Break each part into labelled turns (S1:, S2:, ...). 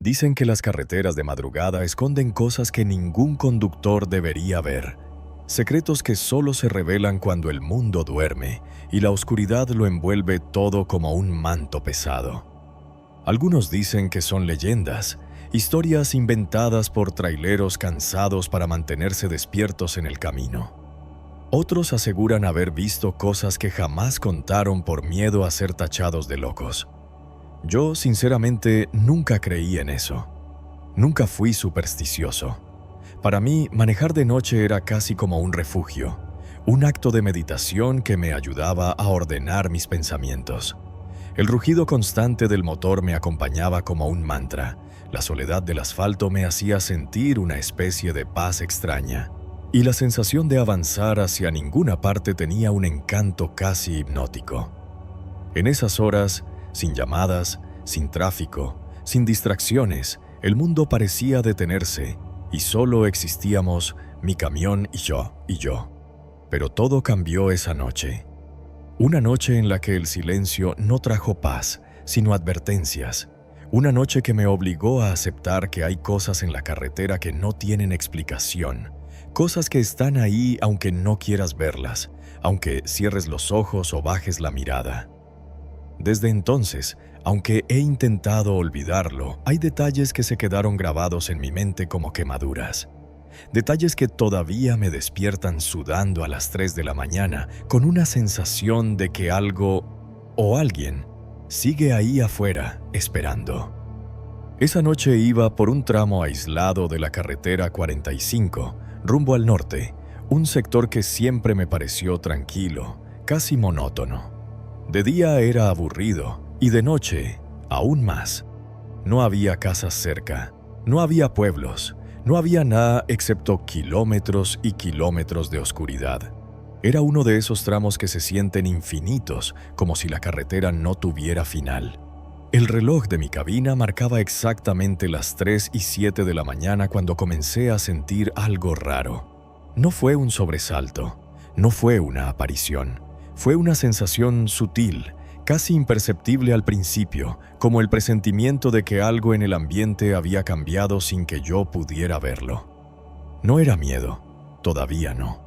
S1: Dicen que las carreteras de madrugada esconden cosas que ningún conductor debería ver. Secretos que solo se revelan cuando el mundo duerme y la oscuridad lo envuelve todo como un manto pesado. Algunos dicen que son leyendas, historias inventadas por traileros cansados para mantenerse despiertos en el camino. Otros aseguran haber visto cosas que jamás contaron por miedo a ser tachados de locos. Yo, sinceramente, nunca creí en eso. Nunca fui supersticioso. Para mí, manejar de noche era casi como un refugio, un acto de meditación que me ayudaba a ordenar mis pensamientos. El rugido constante del motor me acompañaba como un mantra. La soledad del asfalto me hacía sentir una especie de paz extraña. Y la sensación de avanzar hacia ninguna parte tenía un encanto casi hipnótico. En esas horas, sin llamadas, sin tráfico, sin distracciones, el mundo parecía detenerse y solo existíamos mi camión y yo. Pero todo cambió esa noche. Una noche en la que el silencio no trajo paz, sino advertencias. Una noche que me obligó a aceptar que hay cosas en la carretera que no tienen explicación. Cosas que están ahí aunque no quieras verlas, aunque cierres los ojos o bajes la mirada. Desde entonces, aunque he intentado olvidarlo, hay detalles que se quedaron grabados en mi mente como quemaduras. Detalles que todavía me despiertan sudando a las 3 de la mañana con una sensación de que algo o alguien sigue ahí afuera esperando. Esa noche iba por un tramo aislado de la carretera 45, rumbo al norte, un sector que siempre me pareció tranquilo, casi monótono. De día era aburrido y de noche aún más. No había casas cerca, no había pueblos, no había nada excepto kilómetros y kilómetros de oscuridad. Era uno de esos tramos que se sienten infinitos, como si la carretera no tuviera final. El reloj de mi cabina marcaba exactamente las 3:07 de la mañana cuando comencé a sentir algo raro. No fue un sobresalto, no fue una aparición. Fue una sensación sutil, casi imperceptible al principio, como el presentimiento de que algo en el ambiente había cambiado sin que yo pudiera verlo. No era miedo, todavía no.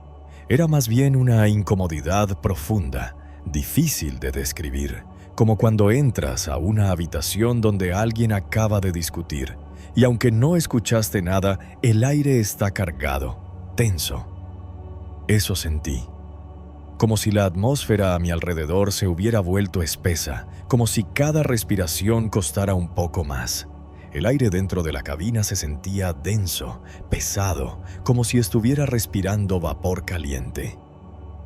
S1: Era más bien una incomodidad profunda, difícil de describir, como cuando entras a una habitación donde alguien acaba de discutir, y aunque no escuchaste nada, el aire está cargado, tenso. Eso sentí. Como si la atmósfera a mi alrededor se hubiera vuelto espesa, como si cada respiración costara un poco más. El aire dentro de la cabina se sentía denso, pesado, como si estuviera respirando vapor caliente.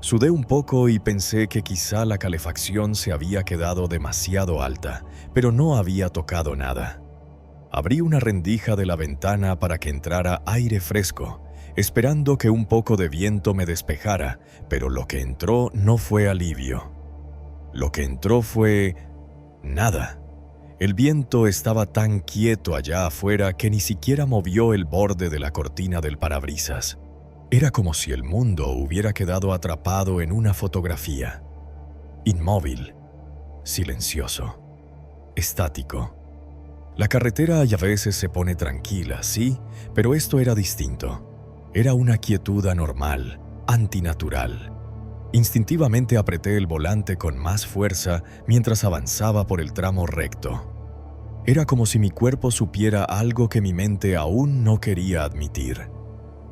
S1: Sudé un poco y pensé que quizá la calefacción se había quedado demasiado alta, pero no había tocado nada. Abrí una rendija de la ventana para que entrara aire fresco, esperando que un poco de viento me despejara, pero lo que entró no fue alivio. Lo que entró fue nada. El viento estaba tan quieto allá afuera que ni siquiera movió el borde de la cortina del parabrisas. Era como si el mundo hubiera quedado atrapado en una fotografía. Inmóvil, silencioso, estático. La carretera a veces se pone tranquila, sí, pero esto era distinto. Era una quietud anormal, antinatural. Instintivamente apreté el volante con más fuerza mientras avanzaba por el tramo recto. Era como si mi cuerpo supiera algo que mi mente aún no quería admitir.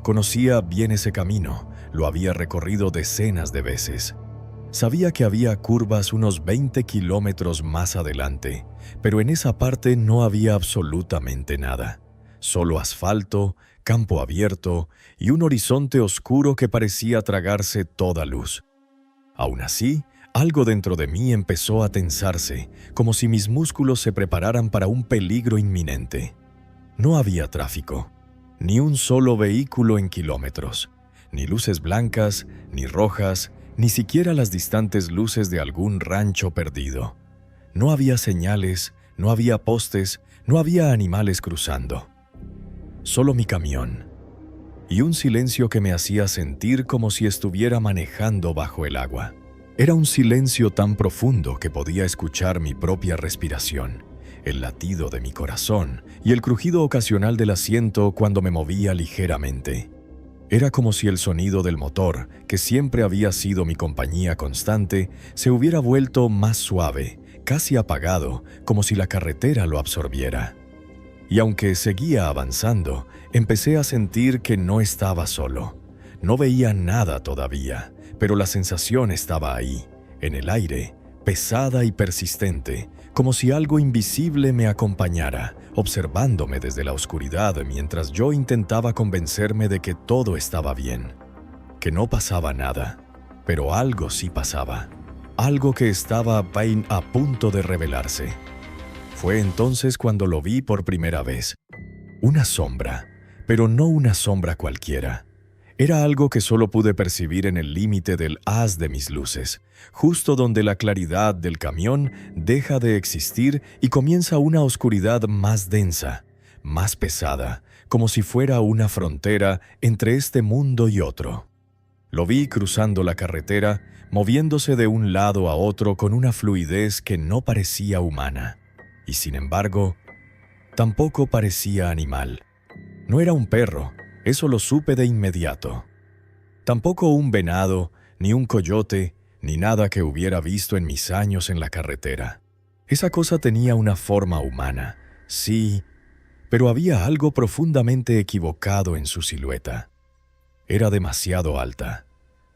S1: Conocía bien ese camino, lo había recorrido decenas de veces. Sabía que había curvas unos 20 kilómetros más adelante, pero en esa parte no había absolutamente nada. Solo asfalto, campo abierto y un horizonte oscuro que parecía tragarse toda luz. Aún así, algo dentro de mí empezó a tensarse, como si mis músculos se prepararan para un peligro inminente. No había tráfico, ni un solo vehículo en kilómetros, ni luces blancas, ni rojas, ni siquiera las distantes luces de algún rancho perdido. No había señales, no había postes, no había animales cruzando. Solo mi camión, y un silencio que me hacía sentir como si estuviera manejando bajo el agua. Era un silencio tan profundo que podía escuchar mi propia respiración, el latido de mi corazón y el crujido ocasional del asiento cuando me movía ligeramente. Era como si el sonido del motor, que siempre había sido mi compañía constante, se hubiera vuelto más suave, casi apagado, como si la carretera lo absorbiera. Y aunque seguía avanzando, empecé a sentir que no estaba solo. No veía nada todavía, pero la sensación estaba ahí, en el aire, pesada y persistente, como si algo invisible me acompañara, observándome desde la oscuridad mientras yo intentaba convencerme de que todo estaba bien, que no pasaba nada, pero algo sí pasaba, algo que estaba a punto de revelarse. Fue entonces cuando lo vi por primera vez. Una sombra, pero no una sombra cualquiera. Era algo que solo pude percibir en el límite del haz de mis luces, justo donde la claridad del camión deja de existir y comienza una oscuridad más densa, más pesada, como si fuera una frontera entre este mundo y otro. Lo vi cruzando la carretera, moviéndose de un lado a otro con una fluidez que no parecía humana. Y sin embargo, tampoco parecía animal. No era un perro. Eso lo supe de inmediato. Tampoco un venado, ni un coyote, ni nada que hubiera visto en mis años en la carretera. Esa cosa tenía una forma humana, sí, pero había algo profundamente equivocado en su silueta. Era demasiado alta,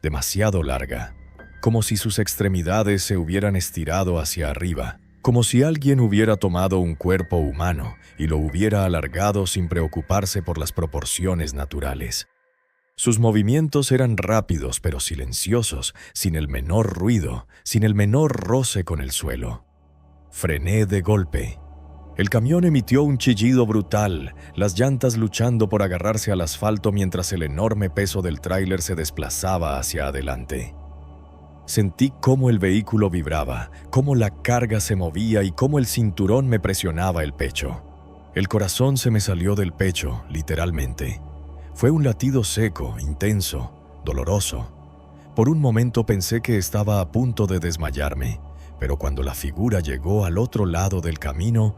S1: demasiado larga, como si sus extremidades se hubieran estirado hacia arriba, como si alguien hubiera tomado un cuerpo humano y lo hubiera alargado sin preocuparse por las proporciones naturales. Sus movimientos eran rápidos pero silenciosos, sin el menor ruido, sin el menor roce con el suelo. Frené de golpe. El camión emitió un chillido brutal, las llantas luchando por agarrarse al asfalto mientras el enorme peso del tráiler se desplazaba hacia adelante. Sentí cómo el vehículo vibraba, cómo la carga se movía y cómo el cinturón me presionaba el pecho. El corazón se me salió del pecho, literalmente. Fue un latido seco, intenso, doloroso. Por un momento pensé que estaba a punto de desmayarme, pero cuando la figura llegó al otro lado del camino,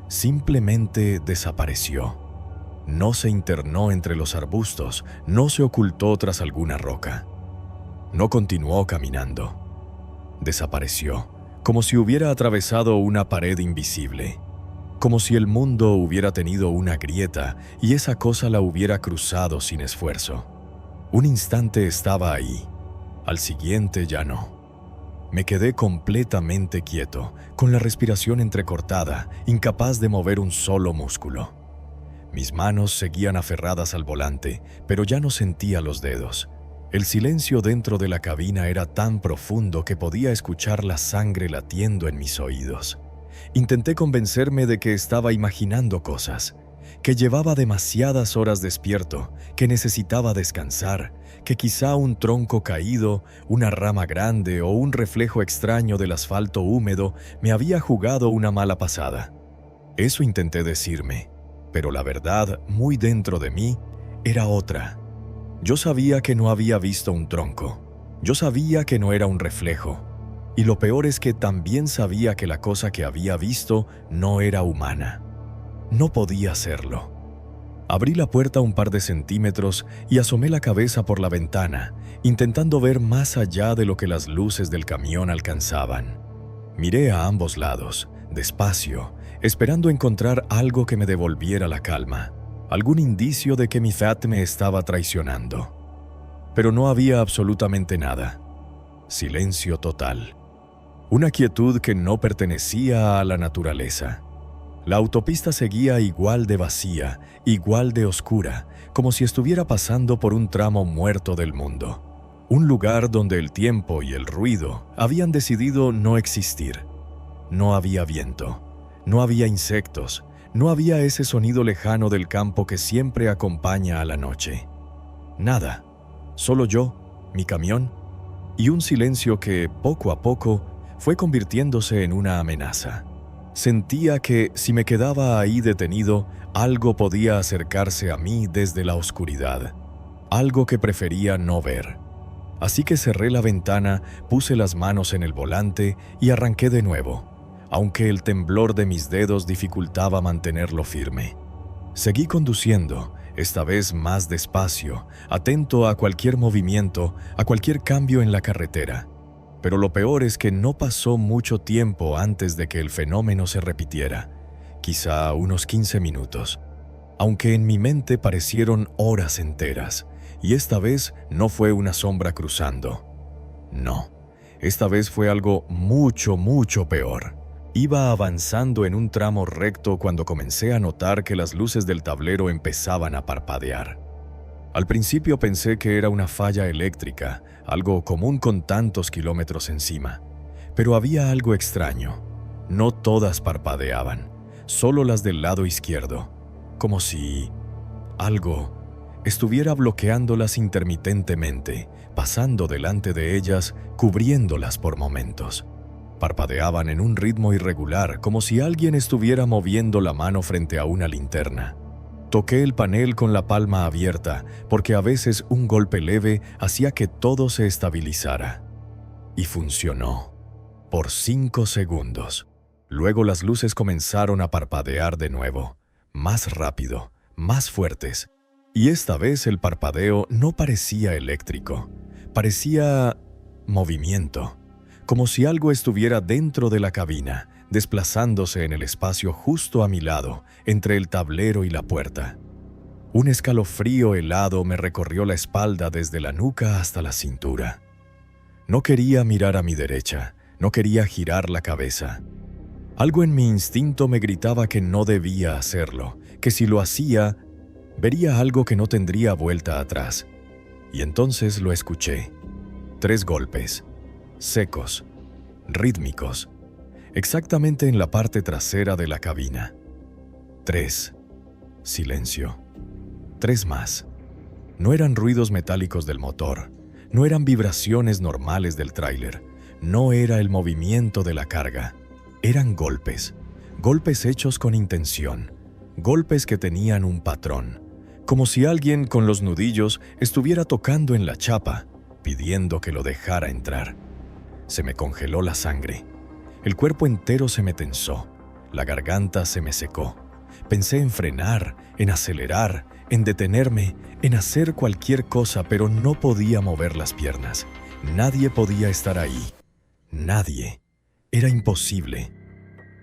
S1: simplemente desapareció. No se internó entre los arbustos, no se ocultó tras alguna roca. No continuó caminando. Desapareció, como si hubiera atravesado una pared invisible, como si el mundo hubiera tenido una grieta y esa cosa la hubiera cruzado sin esfuerzo. Un instante estaba ahí, al siguiente ya no. Me quedé completamente quieto, con la respiración entrecortada, incapaz de mover un solo músculo. Mis manos seguían aferradas al volante, pero ya no sentía los dedos. El silencio dentro de la cabina era tan profundo que podía escuchar la sangre latiendo en mis oídos. Intenté convencerme de que estaba imaginando cosas, que llevaba demasiadas horas despierto, que necesitaba descansar, que quizá un tronco caído, una rama grande o un reflejo extraño del asfalto húmedo me había jugado una mala pasada. Eso intenté decirme, pero la verdad, muy dentro de mí, era otra. Yo sabía que no había visto un tronco. Yo sabía que no era un reflejo. Y lo peor es que también sabía que la cosa que había visto no era humana. No podía serlo. Abrí la puerta un par de centímetros y asomé la cabeza por la ventana, intentando ver más allá de lo que las luces del camión alcanzaban. Miré a ambos lados, despacio, esperando encontrar algo que me devolviera la calma. Algún indicio de que mi FAT me estaba traicionando. Pero no había absolutamente nada. Silencio total. Una quietud que no pertenecía a la naturaleza. La autopista seguía igual de vacía, igual de oscura, como si estuviera pasando por un tramo muerto del mundo. Un lugar donde el tiempo y el ruido habían decidido no existir. No había viento, no había insectos, no había ese sonido lejano del campo que siempre acompaña a la noche. Nada, solo yo, mi camión, y un silencio que, poco a poco, fue convirtiéndose en una amenaza. Sentía que, si me quedaba ahí detenido, algo podía acercarse a mí desde la oscuridad, algo que prefería no ver. Así que cerré la ventana, puse las manos en el volante y arranqué de nuevo. aunque el temblor de mis dedos dificultaba mantenerlo firme. Seguí conduciendo, esta vez más despacio, atento a cualquier movimiento, a cualquier cambio en la carretera. Pero lo peor es que no pasó mucho tiempo antes de que el fenómeno se repitiera, quizá unos 15 minutos, aunque en mi mente parecieron horas enteras, y esta vez no fue una sombra cruzando. No, esta vez fue algo mucho, mucho peor. Iba avanzando en un tramo recto cuando comencé a notar que las luces del tablero empezaban a parpadear. Al principio pensé que era una falla eléctrica, algo común con tantos kilómetros encima. Pero había algo extraño. No todas parpadeaban, solo las del lado izquierdo, como si algo estuviera bloqueándolas intermitentemente, pasando delante de ellas, cubriéndolas por momentos. Parpadeaban en un ritmo irregular, como si alguien estuviera moviendo la mano frente a una linterna. Toqué el panel con la palma abierta, porque a veces un golpe leve hacía que todo se estabilizara. Y funcionó. Por 5 segundos. Luego las luces comenzaron a parpadear de nuevo, más rápido, más fuertes. Y esta vez el parpadeo no parecía eléctrico, parecía movimiento, como si algo estuviera dentro de la cabina, desplazándose en el espacio justo a mi lado, entre el tablero y la puerta. Un escalofrío helado me recorrió la espalda desde la nuca hasta la cintura. No quería mirar a mi derecha, no quería girar la cabeza. Algo en mi instinto me gritaba que no debía hacerlo, que si lo hacía, vería algo que no tendría vuelta atrás. Y entonces lo escuché. 3 golpes, secos, rítmicos, exactamente en la parte trasera de la cabina. 3. Silencio. 3 más. No eran ruidos metálicos del motor, no eran vibraciones normales del tráiler, no era el movimiento de la carga. Eran golpes, golpes hechos con intención, golpes que tenían un patrón, como si alguien con los nudillos estuviera tocando en la chapa, pidiendo que lo dejara entrar. Se me congeló la sangre. El cuerpo entero se me tensó, la garganta se me secó. Pensé en frenar, en acelerar, en detenerme, en hacer cualquier cosa, pero no podía mover las piernas. Nadie podía estar ahí. Nadie. Era imposible.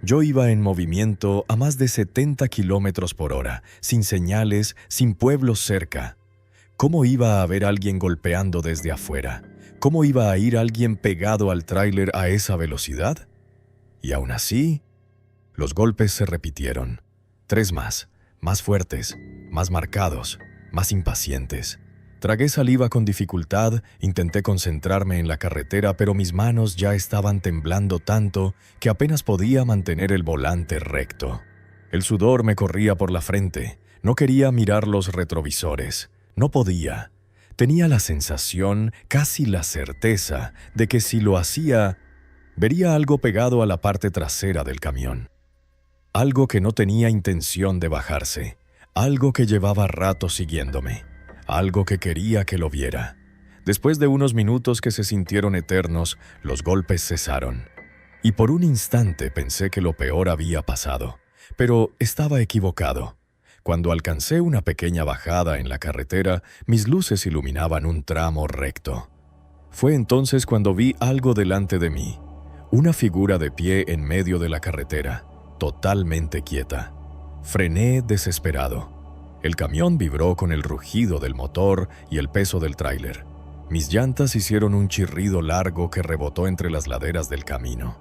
S1: Yo iba en movimiento a más de 70 kilómetros por hora, sin señales, sin pueblos cerca. ¿Cómo iba a haber alguien golpeando desde afuera? ¿Cómo iba a ir alguien pegado al tráiler a esa velocidad? Y aún así, los golpes se repitieron. 3 más fuertes, más marcados, más impacientes. Tragué saliva con dificultad, intenté concentrarme en la carretera, pero mis manos ya estaban temblando tanto que apenas podía mantener el volante recto. El sudor me corría por la frente, no quería mirar los retrovisores, no podía. Tenía la sensación, casi la certeza, de que si lo hacía, vería algo pegado a la parte trasera del camión. Algo que no tenía intención de bajarse, algo que llevaba rato siguiéndome. Algo que quería que lo viera. Después de unos minutos que se sintieron eternos, los golpes cesaron. Y por un instante pensé que lo peor había pasado, pero estaba equivocado. Cuando alcancé una pequeña bajada en la carretera, mis luces iluminaban un tramo recto. Fue entonces cuando vi algo delante de mí, una figura de pie en medio de la carretera, totalmente quieta. Frené desesperado. El camión vibró con el rugido del motor y el peso del tráiler. Mis llantas hicieron un chirrido largo que rebotó entre las laderas del camino.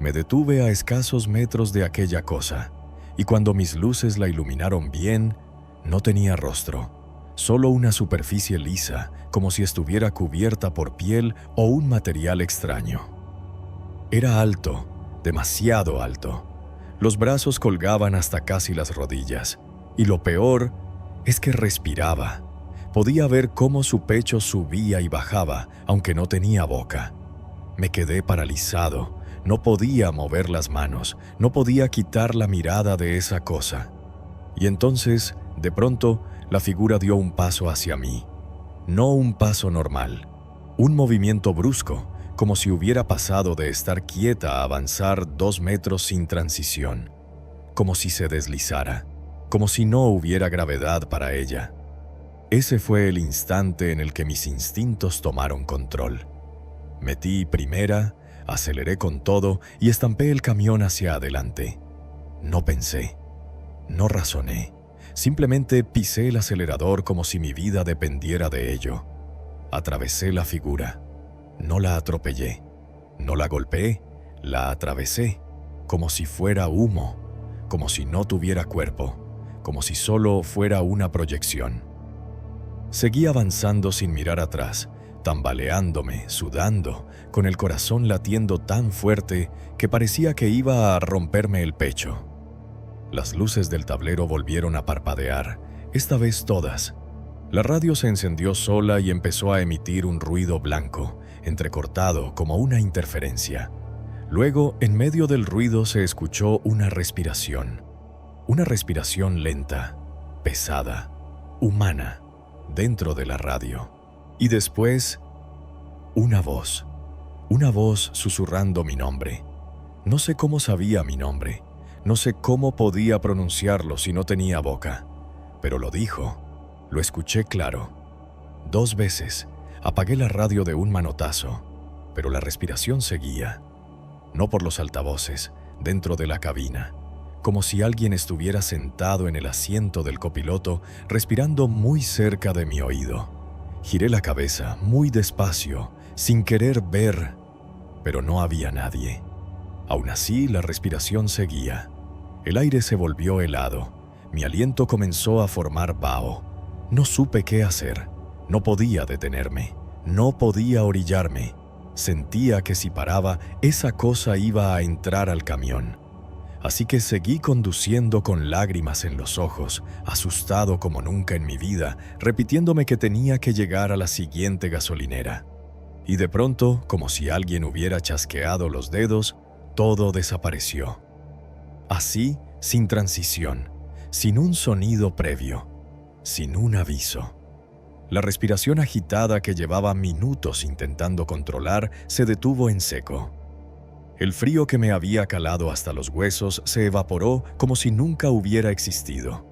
S1: Me detuve a escasos metros de aquella cosa, y cuando mis luces la iluminaron bien, no tenía rostro, solo una superficie lisa, como si estuviera cubierta por piel o un material extraño. Era alto, demasiado alto. Los brazos colgaban hasta casi las rodillas. Y lo peor es que respiraba. Podía ver cómo su pecho subía y bajaba, aunque no tenía boca. Me quedé paralizado. No podía mover las manos, no podía quitar la mirada de esa cosa. Y entonces, de pronto, la figura dio un paso hacia mí. No un paso normal. Un movimiento brusco, como si hubiera pasado de estar quieta a avanzar 2 metros sin transición, como si se deslizara, como si no hubiera gravedad para ella. Ese fue el instante en el que mis instintos tomaron control. Metí primera, aceleré con todo y estampé el camión hacia adelante. No pensé, no razoné, simplemente pisé el acelerador como si mi vida dependiera de ello. Atravesé la figura, no la atropellé, no la golpeé, la atravesé, como si fuera humo, como si no tuviera cuerpo, como si solo fuera una proyección. Seguí avanzando sin mirar atrás, tambaleándome, sudando, con el corazón latiendo tan fuerte que parecía que iba a romperme el pecho. Las luces del tablero volvieron a parpadear, esta vez todas. La radio se encendió sola y empezó a emitir un ruido blanco, entrecortado como una interferencia. Luego, en medio del ruido se escuchó una respiración lenta, pesada, humana, dentro de la radio. Y después, una voz susurrando mi nombre. No sé cómo sabía mi nombre, no sé cómo podía pronunciarlo si no tenía boca, pero lo dijo, lo escuché claro. 2 veces, apagué la radio de un manotazo, pero la respiración seguía. No por los altavoces, dentro de la cabina, como si alguien estuviera sentado en el asiento del copiloto, respirando muy cerca de mi oído. Giré la cabeza muy despacio, sin querer ver, pero no había nadie. Aún así, la respiración seguía. El aire se volvió helado. Mi aliento comenzó a formar vaho. No supe qué hacer. No podía detenerme. No podía orillarme. Sentía que si paraba, esa cosa iba a entrar al camión. Así que seguí conduciendo con lágrimas en los ojos, asustado como nunca en mi vida, repitiéndome que tenía que llegar a la siguiente gasolinera. Y de pronto, como si alguien hubiera chasqueado los dedos, todo desapareció. Así, sin transición, sin un sonido previo, sin un aviso. La respiración agitada que llevaba minutos intentando controlar se detuvo en seco. El frío que me había calado hasta los huesos se evaporó como si nunca hubiera existido.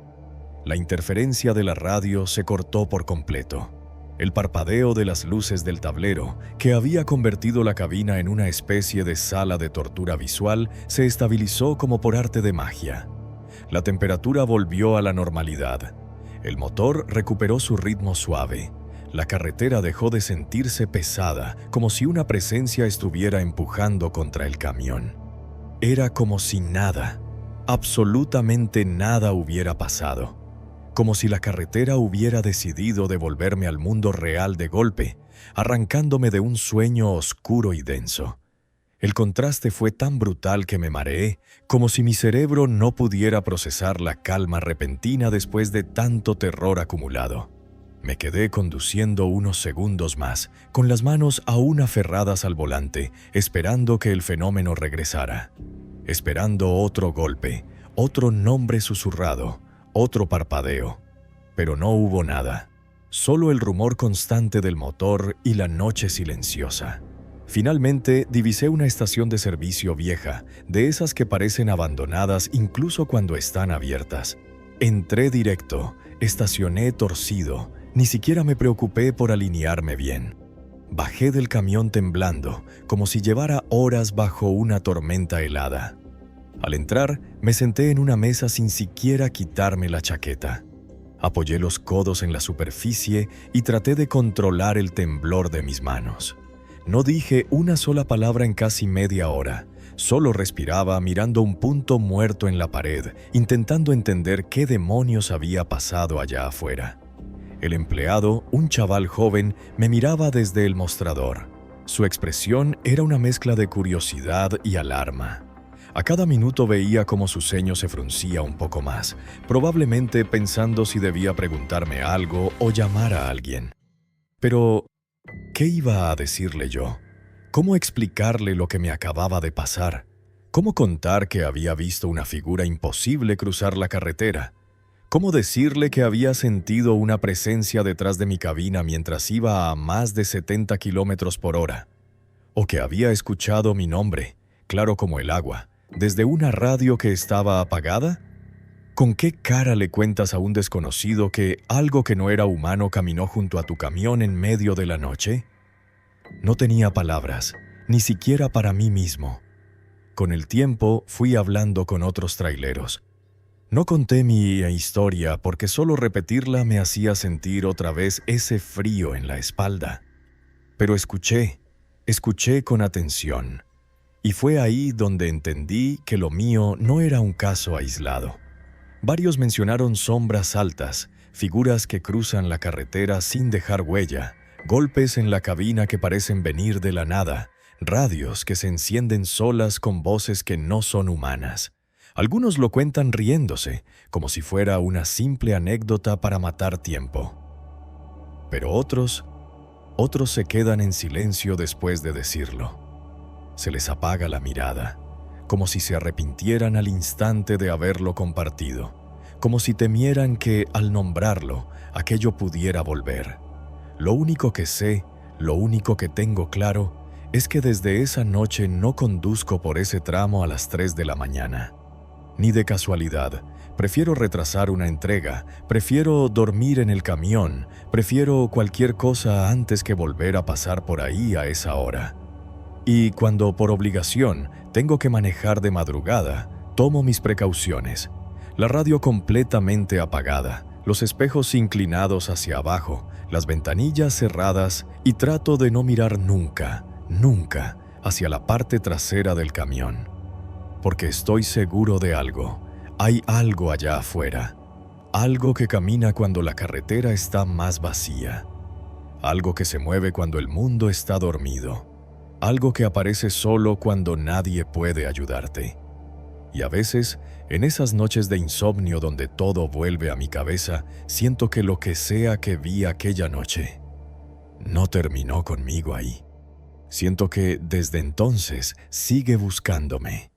S1: La interferencia de la radio se cortó por completo. El parpadeo de las luces del tablero, que había convertido la cabina en una especie de sala de tortura visual, se estabilizó como por arte de magia. La temperatura volvió a la normalidad. El motor recuperó su ritmo suave. La carretera dejó de sentirse pesada, como si una presencia estuviera empujando contra el camión. Era como si nada, absolutamente nada hubiera pasado. Como si la carretera hubiera decidido devolverme al mundo real de golpe, arrancándome de un sueño oscuro y denso. El contraste fue tan brutal que me mareé, como si mi cerebro no pudiera procesar la calma repentina después de tanto terror acumulado. Me quedé conduciendo unos segundos más, con las manos aún aferradas al volante, esperando que el fenómeno regresara. Esperando otro golpe, otro nombre susurrado, otro parpadeo. Pero no hubo nada. Solo el rumor constante del motor y la noche silenciosa. Finalmente, divisé una estación de servicio vieja, de esas que parecen abandonadas incluso cuando están abiertas. Entré directo, estacioné torcido, ni siquiera me preocupé por alinearme bien. Bajé del camión temblando, como si llevara horas bajo una tormenta helada. Al entrar, me senté en una mesa sin siquiera quitarme la chaqueta. Apoyé los codos en la superficie y traté de controlar el temblor de mis manos. No dije una sola palabra en casi media hora. Solo respiraba mirando un punto muerto en la pared, intentando entender qué demonios había pasado allá afuera. El empleado, un chaval joven, me miraba desde el mostrador. Su expresión era una mezcla de curiosidad y alarma. A cada minuto veía cómo su ceño se fruncía un poco más, probablemente pensando si debía preguntarme algo o llamar a alguien. Pero, ¿qué iba a decirle yo? ¿Cómo explicarle lo que me acababa de pasar? ¿Cómo contar que había visto una figura imposible cruzar la carretera? ¿Cómo decirle que había sentido una presencia detrás de mi cabina mientras iba a más de 70 kilómetros por hora? o que había escuchado mi nombre, claro como el agua, desde una radio que estaba apagada? ¿Con qué cara le cuentas a un desconocido que algo que no era humano caminó junto a tu camión en medio de la noche? No tenía palabras, ni siquiera para mí mismo. Con el tiempo fui hablando con otros traileros. No conté mi historia porque solo repetirla me hacía sentir otra vez ese frío en la espalda. Pero escuché con atención. Y fue ahí donde entendí que lo mío no era un caso aislado. Varios mencionaron sombras altas, figuras que cruzan la carretera sin dejar huella, golpes en la cabina que parecen venir de la nada, radios que se encienden solas con voces que no son humanas. Algunos lo cuentan riéndose, como si fuera una simple anécdota para matar tiempo. Pero otros se quedan en silencio después de decirlo. Se les apaga la mirada, como si se arrepintieran al instante de haberlo compartido, como si temieran que, al nombrarlo, aquello pudiera volver. Lo único que sé, lo único que tengo claro, es que desde esa noche no conduzco por ese tramo a las 3 de la mañana. Ni de casualidad. Prefiero retrasar una entrega, prefiero dormir en el camión, prefiero cualquier cosa antes que volver a pasar por ahí a esa hora. Y cuando por obligación tengo que manejar de madrugada, tomo mis precauciones. La radio completamente apagada, los espejos inclinados hacia abajo, las ventanillas cerradas y trato de no mirar nunca hacia la parte trasera del camión. Porque estoy seguro de algo. Hay algo allá afuera. Algo que camina cuando la carretera está más vacía. Algo que se mueve cuando el mundo está dormido. Algo que aparece solo cuando nadie puede ayudarte. Y a veces, en esas noches de insomnio donde todo vuelve a mi cabeza, siento que lo que sea que vi aquella noche no terminó conmigo ahí. Siento que desde entonces sigue buscándome.